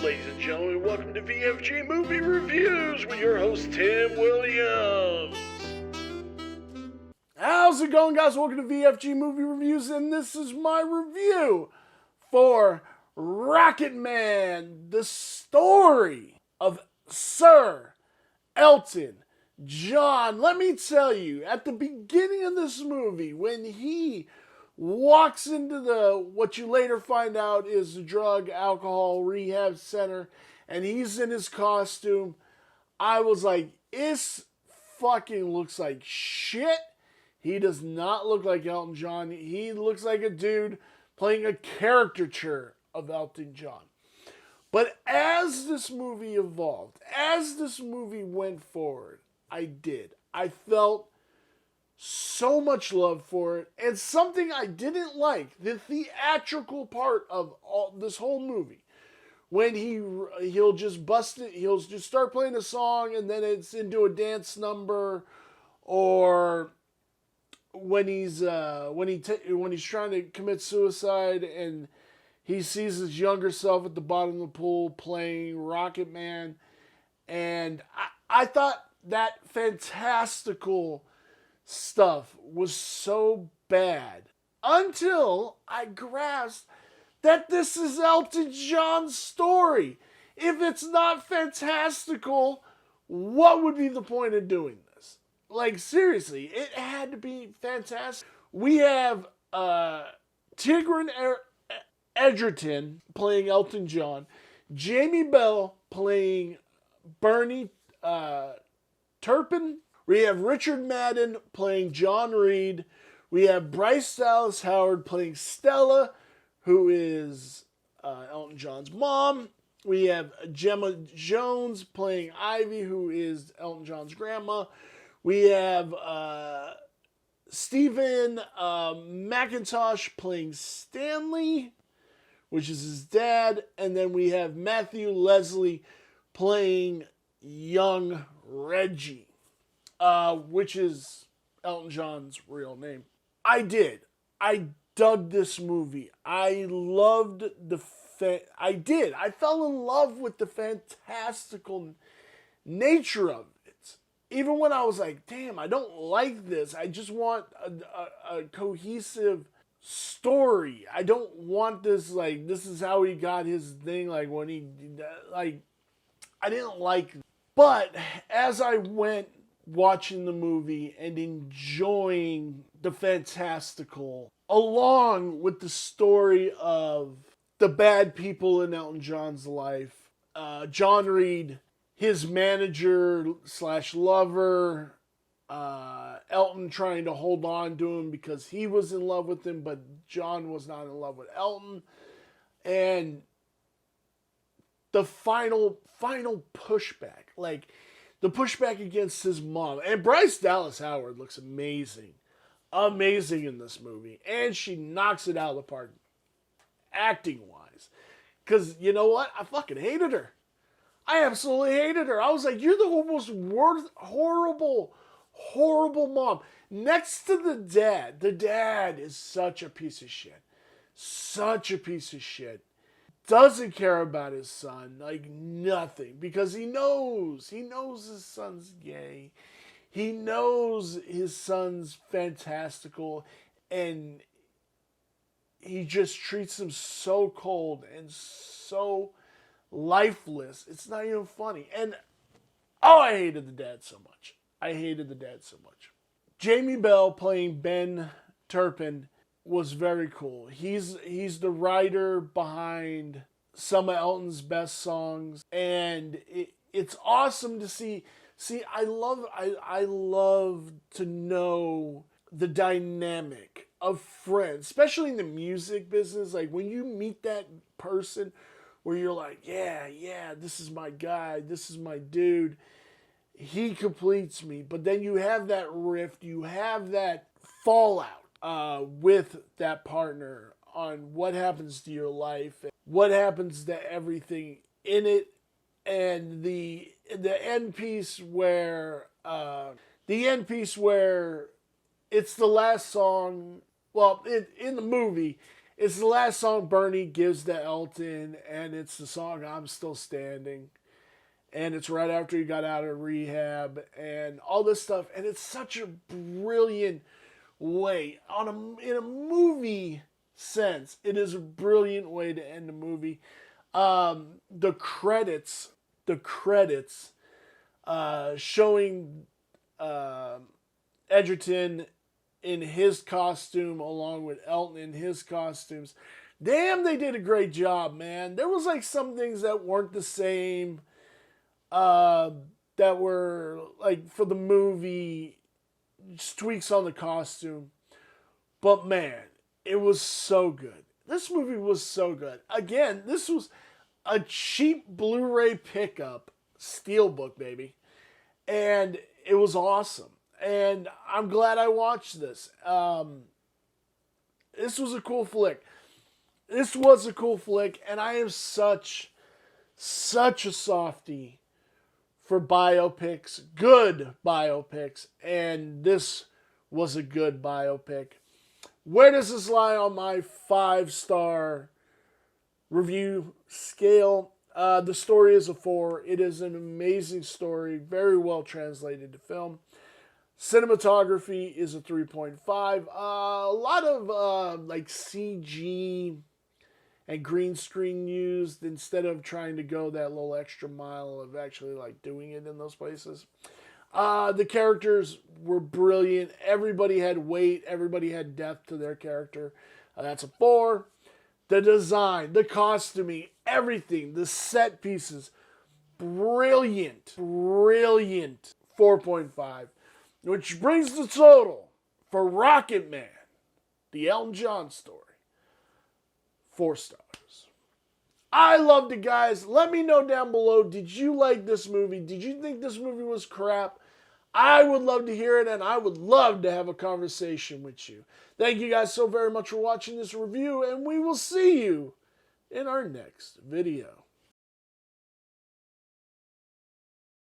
Ladies and gentlemen, welcome to VFG Movie Reviews with your host, Tim Williams. How's it going, guys? Welcome to VFG Movie Reviews, and this is my review for Rocketman, the story of Sir Elton John. Let me tell you, at the beginning of this movie, when he walks into what you later find out is the drug alcohol rehab center, and he's in his costume, I was like, this fucking looks like shit. He does not look like Elton John. He looks like a dude playing a caricature of Elton John. But as this movie evolved, as this movie went forward, I felt so much love for it, and something I didn't like, the theatrical part of this whole movie, when he'll just bust it, he'll just start playing a song and then it's into a dance number, or when he's trying to commit suicide and he sees his younger self at the bottom of the pool playing Rocketman, and I thought that fantastical stuff was so bad until I grasped that this is Elton John's story. If it's not fantastical, what would be the point of doing this? Like, seriously, it had to be fantastic. We have Tigran Edgerton playing Elton John, Jamie Bell playing Bernie Turpin. We have Richard Madden playing John Reed. We have Bryce Dallas Howard playing Stella, who is Elton John's mom. We have Gemma Jones playing Ivy, who is Elton John's grandma. We have Stephen McIntosh playing Stanley, which is his dad. And then we have Matthew Leslie playing young Reggie. Which is Elton John's real name. I dug this movie. I loved I fell in love with the fantastical nature of it. Even when I was like, damn, I don't like this. I just want a cohesive story. I don't want this, like, this is how he got his thing, like, when he, like, I didn't like it. But as I went watching the movie and enjoying the fantastical, along with the story of the bad people in Elton John's life, John Reed, his manager / lover, Elton trying to hold on to him because he was in love with him, but John was not in love with Elton, and the final pushback, like the pushback against his mom. And Bryce Dallas Howard looks amazing in this movie, and she knocks it out of the park acting wise, because you know what, I fucking hated her. I absolutely hated her. I was like, you're the most horrible mom. Next to the dad is such a piece of shit. Doesn't care about his son, like nothing, because he knows his son's gay. He knows his son's fantastical, and he just treats him so cold and so lifeless. It's not even funny. And I hated the dad so much. Jamie Bell playing Ben Turpin was very cool. He's the writer behind some of Elton's best songs, and it's awesome to see. I love to know the dynamic of friends, especially in the music business. Like when you meet that person where you're like, yeah, this is my guy, this is my dude. He completes me. But then you have that rift, you have that fallout with that partner on what happens to your life, what happens to everything in it, and the end piece where it's the last song. Well, in the movie, It's the last song Bernie gives to Elton, and it's the song "I'm Still Standing." And it's right after he got out of rehab and all this stuff. And it's such a brilliant way in a movie sense. It is a brilliant way to end the movie. The credits showing Edgerton in his costume along with Elton in his costumes. Damn, they did a great job, man. There was like some things that weren't the same, that were like for the movie, just tweaks on the costume. But man, it was so good. This movie was so good. Again, this was a cheap Blu-ray pickup, steelbook, baby. And it was awesome. And I'm glad I watched this. This was a cool flick. And I am such a softie for biopics, good biopics, and this was a good biopic. Where does this lie on my 5-star review scale? The story is a 4. It is an amazing story, very well translated to film. Cinematography is a 3.5. A lot of like CG and green screen used instead of trying to go that little extra mile of actually like doing it in those places. The characters were brilliant. Everybody had weight. Everybody had depth to their character. That's a 4. The design, the costuming, everything, the set pieces, brilliant. 4.5. Which brings the total for Rocketman, the Elton John story, 4 stars. I loved it, guys. Let me know down below, did you like this movie? Did you think this movie was crap? I would love to hear it, and I would love to have a conversation with you. Thank you guys so very much for watching this review, and we will see you in our next video.